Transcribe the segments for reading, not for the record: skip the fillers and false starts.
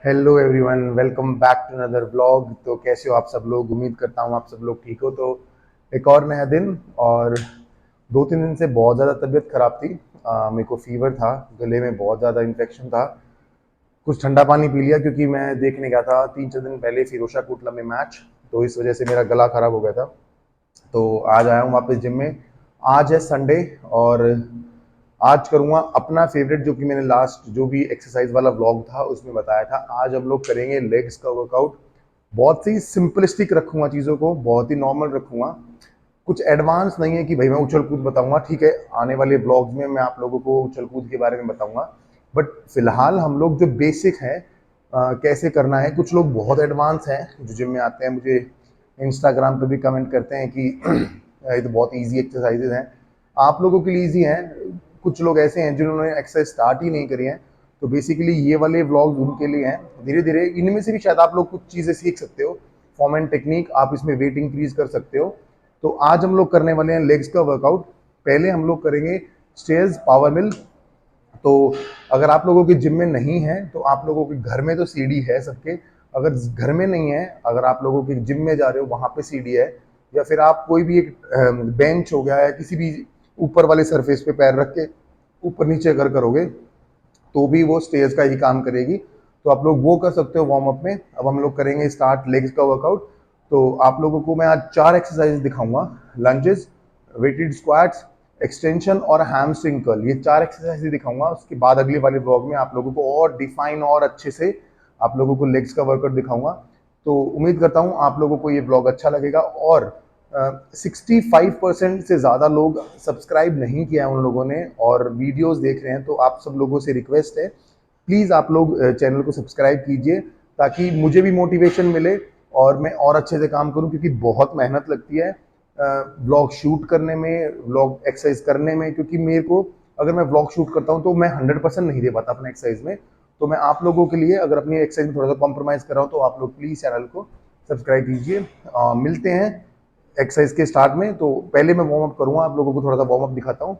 Hello everyone, welcome back to another vlog. तो कैसे हो आप सब लोग? उम्मीद करता हूँ आप सब लोग ठीक हो। तो एक और नया दिन, और 2-3 दिन से बहुत ज़्यादा तबीयत ख़राब थी। मेरे को फीवर था, गले में बहुत ज़्यादा इन्फेक्शन था। कुछ ठंडा पानी पी लिया क्योंकि मैं देखने गया था 3-4 दिन पहले फिरोजा कोटला में मैच, तो इस वजह से मेरा गला ख़राब हो गया था। तो आज आया हूँ वापस जिम में। आज है संडे, और आज करूँगा अपना फेवरेट, जो कि मैंने लास्ट जो भी एक्सरसाइज वाला व्लॉग था उसमें बताया था। आज हम लोग करेंगे लेग्स का वर्कआउट। बहुत ही सिंपलिस्टिक रखूँगा चीज़ों को, बहुत ही नॉर्मल रखूँगा। कुछ एडवांस नहीं है कि भाई मैं उछल कूद बताऊँगा, ठीक है। आने वाले ब्लॉग्स में मैं आप लोगों को उछल कूद के बारे में बताऊँगा, बट फिलहाल हम लोग जो बेसिक है कैसे करना है। कुछ लोग बहुत एडवांस हैं जो जिम में आते हैं, मुझे इंस्टाग्राम पे भी कमेंट करते हैं कि ये तो बहुत इजी एक्सरसाइजेज हैं, आप लोगों के लिए इजी हैं। कुछ लोग ऐसे हैं जिन्होंने एक्सरसाइज स्टार्ट ही नहीं करी है, तो बेसिकली ये वाले व्लॉग्स उनके लिए हैं। धीरे धीरे इनमें से भी शायद आप लोग कुछ चीज़ें सीख सकते हो। फॉर्म एंड टेक्निक, आप इसमें वेट इंक्रीज कर सकते हो। तो आज हम लोग करने वाले हैं लेग्स का वर्कआउट। पहले हम लोग करेंगे स्टेयर्स पावर मिल। तो अगर आप लोगों के जिम में नहीं है तो आप लोगों के घर में तो सीढ़ी है सबके। अगर घर में नहीं है, अगर आप लोगों के जिम में जा रहे हो वहाँ पे सीढ़ी है, या फिर आप कोई भी एक बेंच हो गया है, किसी भी ऊपर वाले सरफेस पे पैर रख के ऊपर नीचे अगर करोगे तो भी वो स्टेयर्स का ही काम करेगी। तो आप लोग वो कर सकते हो वार्म अप में। अब हम लोग करेंगे स्टार्ट लेग्स का वर्कआउट। तो आप लोगों को मैं आज 4 एक्सरसाइज दिखाऊंगा। लंजेस, वेटेड स्क्वाट्स, एक्सटेंशन और हैमस्ट्रिंग कर्ल, ये 4 एक्सरसाइज दिखाऊंगा। उसके बाद अगले वाले ब्लॉग में आप लोगों को और डिफाइन और अच्छे से आप लोगों को लेग्स का वर्कआउट दिखाऊंगा। तो उम्मीद करता हूँ आप लोगों को ये ब्लॉग अच्छा लगेगा। और 65% से ज़्यादा लोग सब्सक्राइब नहीं किया है उन लोगों ने, और वीडियोस देख रहे हैं। तो आप सब लोगों से रिक्वेस्ट है, प्लीज़ आप लोग चैनल को सब्सक्राइब कीजिए, ताकि मुझे भी मोटिवेशन मिले और मैं और अच्छे से काम करूं। क्योंकि बहुत मेहनत लगती है व्लॉग शूट करने में, व्लॉग एक्सरसाइज करने में। क्योंकि मेरे को, अगर मैं व्लॉग शूट करता हूं तो मैं 100% नहीं दे पाता अपने एक्सरसाइज में। तो मैं आप लोगों के लिए अगर अपनी एक्सरसाइज में थोड़ा सा कॉम्प्रोमाइज़ कर रहा हूँ, तो आप लोग प्लीज़ चैनल को सब्सक्राइब कीजिए। मिलते हैं एक्सरसाइज के स्टार्ट में। तो पहले मैं वार्म अप करूँगा, आप लोगों को थोड़ा सा वार्म अप दिखाता हूँ।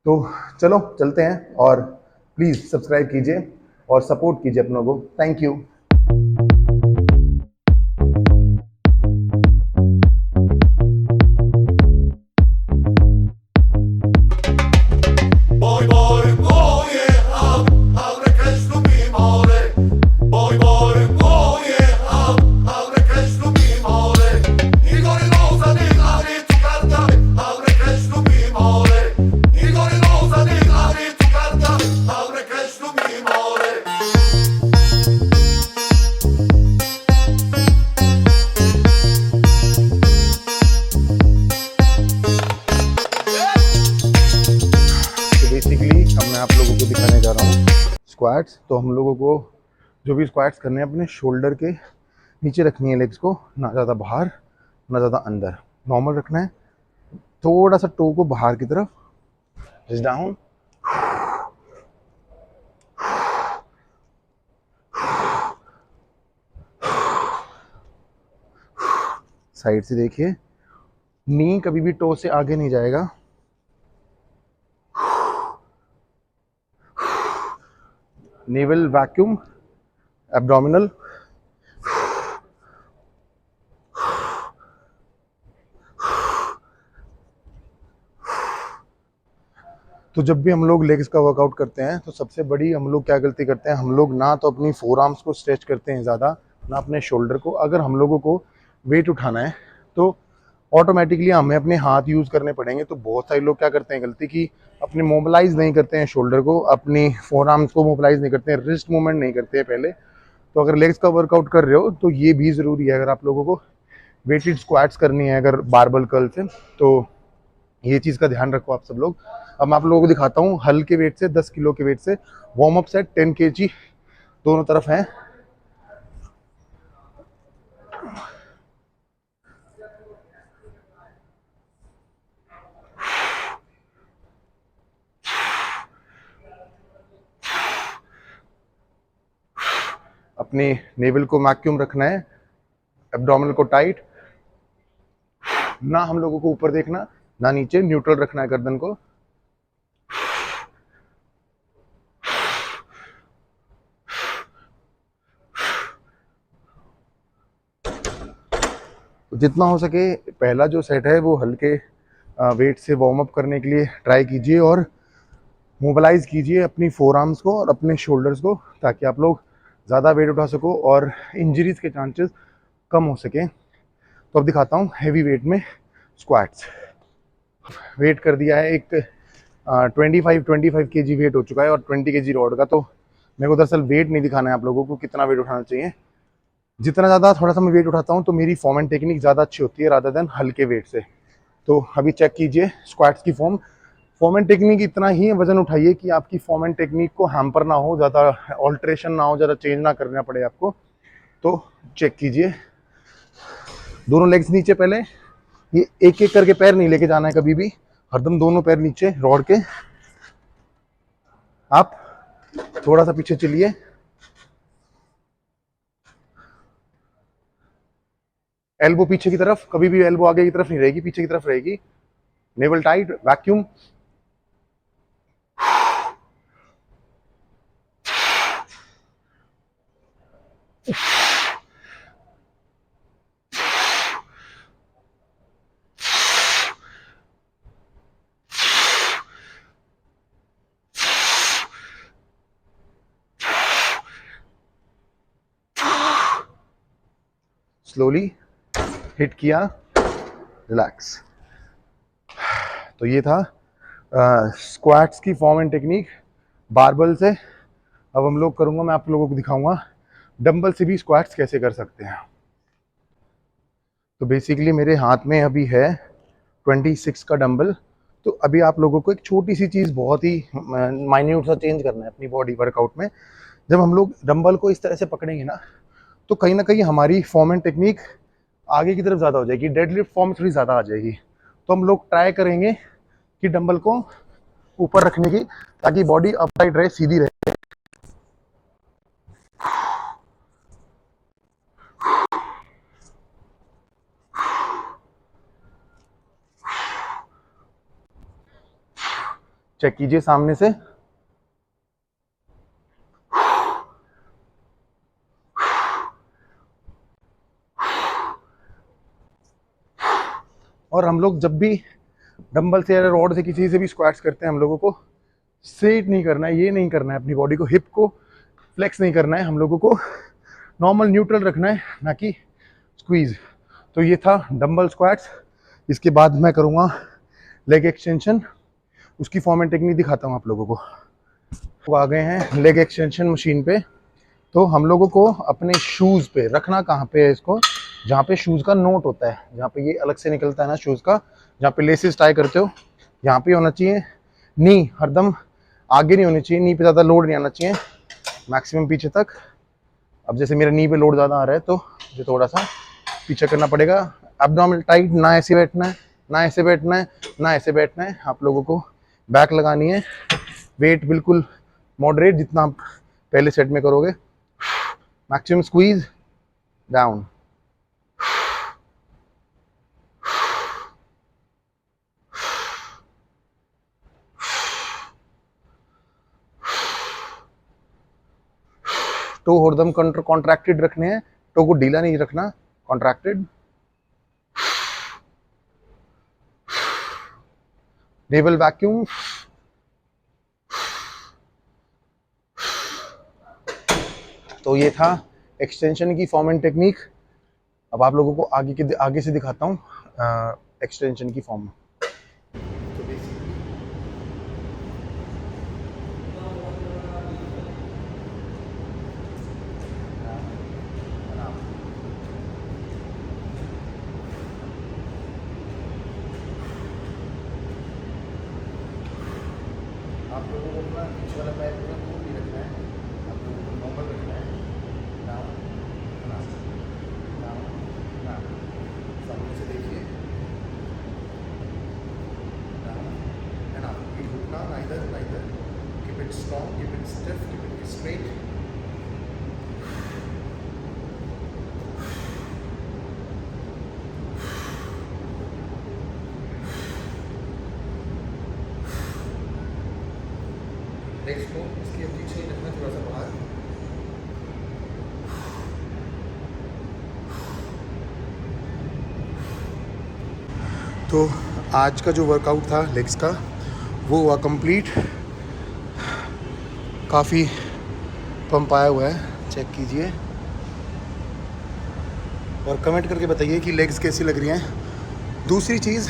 तो चलो चलते हैं, और प्लीज़ सब्सक्राइब कीजिए और सपोर्ट कीजिए अपनों को। Thank you. Boy, boy, boje, abre Cristo mi more. Boy, boy, boje, abre Cristo mi more. Igor Rosa di Ari tu carta, abre Cristo mi more. Igor Rosa di Ari tu carta, abre Cristo mi more. तो basically अब मैं आप लोगों को दिखाने जा रहा हूँ स्क्वाट्स। तो हम लोगों को जो भी स्क्वाट्स करने हैं, अपने शोल्डर के नीचे रखनी है लेग्स को, ना ज़्यादा बाहर ना ज़्यादा अंदर, नॉर्मल रखना है। थोड़ा सा टो को बाहर की तरफ, जस्ट डाउन। साइड से देखिए, नी कभी भी टो से आगे नहीं जाएगा। नेवल वैक्यूम, एब्डोमिनल, तो जब भी हम लोग लेग्स का वर्कआउट करते हैं तो सबसे बड़ी हम लोग क्या गलती करते हैं, हम लोग ना तो अपनी फोर आर्म्स को स्ट्रेच करते हैं ज़्यादा, ना अपने शोल्डर को। अगर हम लोगों को वेट उठाना है तो ऑटोमेटिकली हमें अपने हाथ यूज़ करने पड़ेंगे। तो बहुत सारे लोग क्या करते हैं गलती, कि अपने मोबिलाइज नहीं करते हैं शोल्डर को, अपनी फोर आर्म्स को मोबिलाइज नहीं करते हैं, रिस्ट मूवमेंट नहीं करते हैं पहले। तो अगर लेग्स का वर्कआउट कर रहे हो तो ये भी ज़रूरी है। अगर आप लोगों को वेटेड स्क्वाट्स करनी है अगर बारबल कर्ल से, तो ये चीज़ का ध्यान रखो आप सब लोग। अब मैं आप लोगों को दिखाता हूँ हल्के वेट से, 10 किलो के वेट से वार्म अप सेट 10 kg दोनों तरफ हैं। अपने नेवल को वैक्यूम रखना है, एब्डोमिनल को टाइट, ना हम लोगों को ऊपर देखना ना नीचे, न्यूट्रल रखना है गर्दन को। जितना हो सके पहला जो सेट है वो हल्के वेट से वार्म अप करने के लिए ट्राई कीजिए और मोबिलाइज कीजिए अपनी फोर आर्म्स को और अपने शोल्डर्स को, ताकि आप लोग ज़्यादा वेट उठा सको और इंजरीज के चांसेस कम हो सके। तो अब दिखाता हूँ हैवी वेट में स्क्वाट्स। वेट कर दिया है एक 25 kg वेट हो चुका है और 20 kg रॉड का। तो मेरे को दरअसल वेट नहीं दिखाना है आप लोगों को कितना वेट उठाना चाहिए। जितना ज़्यादा थोड़ा सा मैं वेट उठाता हूँ तो मेरी फॉर्म एंड टेक्निक ज़्यादा अच्छी होती है रादर देन हल्के वेट से। तो अभी चेक कीजिए स्क्वाट्स की फॉर्म एंड टेक्निक इतना ही वजन उठाइए कि आपकी फॉर्म एंड टेक्निक को हैम्पर ना हो, ज़्यादा ऑल्ट्रेशन ना हो, ज़्यादा चेंज ना करना पड़े आपको। तो चेक कीजिए, दोनों लेग्स नीचे पहले, ये एक एक करके पैर नहीं लेके जाना है कभी भी, हरदम दोनों पैर नीचे रॉड के। आप थोड़ा सा पीछे चलिए, एल्बो पीछे की तरफ, कभी भी एल्बो आगे की तरफ नहीं रहेगी, पीछे की तरफ रहेगी। Naval tight, vacuum. Slowly hit किया, रिलैक्स। तो ये था स्क्वाट्स की फॉर्म एंड टेक्निक बारबल से। अब हम लोग करूंगा, मैं आप लोगों को दिखाऊंगा डंबल से भी स्क्वाट्स कैसे कर सकते हैं। तो बेसिकली मेरे हाथ में अभी है 26 का डंबल। तो अभी आप लोगों को एक छोटी सी चीज़ बहुत ही माइन्यूट सा चेंज करना है अपनी बॉडी वर्कआउट में। जब हम लोग डंबल को इस तरह से पकड़ेंगे तो कहीं ना कहीं हमारी फॉर्म एंड टेक्निक आगे की तरफ ज़्यादा हो जाएगी, डेडलिफ्ट फॉर्म थोड़ी ज़्यादा आ जाएगी। तो हम लोग ट्राई करेंगे कि डंबल को ऊपर रखने की, ताकि बॉडी अपराइट रहे, सीधी रहे। चेक कीजिए सामने से, और हम लोग जब भी डंबल से या रॉड से किसी से भी स्क्वाट्स करते हैं, हम लोगों को स्ट्रेट नहीं करना है, ये नहीं करना है, अपनी बॉडी को हिप को फ्लेक्स नहीं करना है, हम लोगों को नॉर्मल न्यूट्रल रखना है, ना कि स्क्वीज। तो ये था डंबल स्क्वाट्स। इसके बाद मैं करूँगा लेग एक्सटेंशन, उसकी फॉर्म एंड टेक्निक दिखाता हूँ आप लोगों को। तो आ गए हैं लेग एक्सटेंशन मशीन पे। तो हम लोगों को अपने शूज़ पे रखना कहाँ पे है इसको, जहाँ पे शूज़ का नोट होता है, जहाँ पे ये अलग से निकलता है ना शूज़ का, जहाँ पे लेसेस टाई करते हो, यहाँ पे होना चाहिए। नी हरदम आगे नहीं होनी चाहिए, नी पे ज़्यादा लोड नहीं आना चाहिए, मैक्सिमम पीछे तक। अब जैसे मेरा नी पे लोड ज़्यादा आ रहा है तो मुझे थोड़ा सा पीछे करना पड़ेगा। एब्डोमिनल टाइट, ना ऐसे बैठना है, ना ऐसे बैठना है, ना ऐसे बैठना है। आप लोगों को बैक लगानी है, वेट बिल्कुल मॉडरेट जितना आप पहले सेट में करोगे। Maximum squeeze down. टो हरदम कॉन्ट्रैक्टेड रखने हैं, टो को ढीला नहीं रखना, कॉन्ट्रैक्टेड। Naval vacuum. तो ये था एक्सटेंशन की फॉर्म एंड टेक्निक। अब आप लोगों को आगे से दिखाता हूँ एक्सटेंशन की फॉर्म। आप लोगों को अपना पीछे वाला पैर पूरा दूर नहीं रखना है, आप लोगों को नॉर्मल रखना है। डाउन डाउन डाउन, सामने से देखिए, डाउन एंड अप। ये घुटना neither neither, keep it strong, keep it stiff, keep it straight. Legs को इसके पीछे रखना, थोड़ा सा बाहर। तो आज का जो वर्कआउट था लेग्स का वो हुआ कंप्लीट। काफ़ी पंप आया हुआ है, चेक कीजिए और कमेंट करके बताइए कि लेग्स कैसी लग रही हैं। दूसरी चीज़,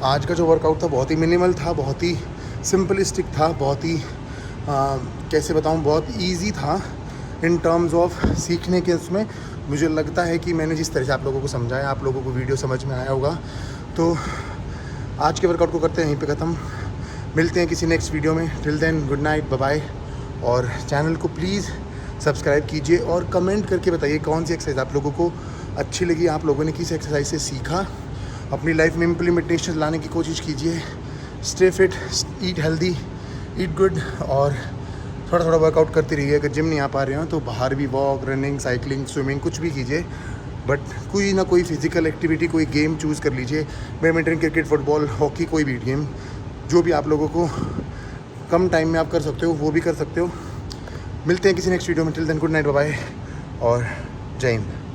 आज का जो वर्कआउट था बहुत ही मिनिमल था, बहुत ही सिंपलिस्टिक था, बहुत ही कैसे बताऊं, बहुत इजी था इन टर्म्स ऑफ सीखने के। उसमें मुझे लगता है कि मैंने जिस तरह से आप लोगों को समझाया, आप लोगों को वीडियो समझ में आया होगा। तो आज के वर्कआउट को करते हैं यहीं पे ख़त्म। मिलते हैं किसी नेक्स्ट वीडियो में। Till then good night, bye bye. और चैनल को प्लीज़ सब्सक्राइब कीजिए और कमेंट करके बताइए कौन सी एक्सरसाइज आप लोगों को अच्छी लगी, आप लोगों ने किस एक्सरसाइज से सीखा। अपनी लाइफ में इम्प्लीमेंटेशन लाने की कोशिश कीजिए। Stay fit, eat healthy, eat good और थोड़ा थोड़ा वर्कआउट करते रहिए। अगर जिम नहीं आ पा रहे हो तो बाहर भी वॉक, रनिंग, साइकिलिंग, स्विमिंग कुछ भी कीजिए, बट कोई ना कोई फिजिकल एक्टिविटी, कोई गेम चूज़ कर लीजिए। बैडमिंटन, क्रिकेट, फुटबॉल, हॉकी, कोई भी गेम जो भी आप लोगों को कम टाइम में आप कर सकते हो वो भी कर सकते हो। मिलते हैं किसी नेक्स्ट वीडियो में। Till then good night, bye bye और जय हिंद।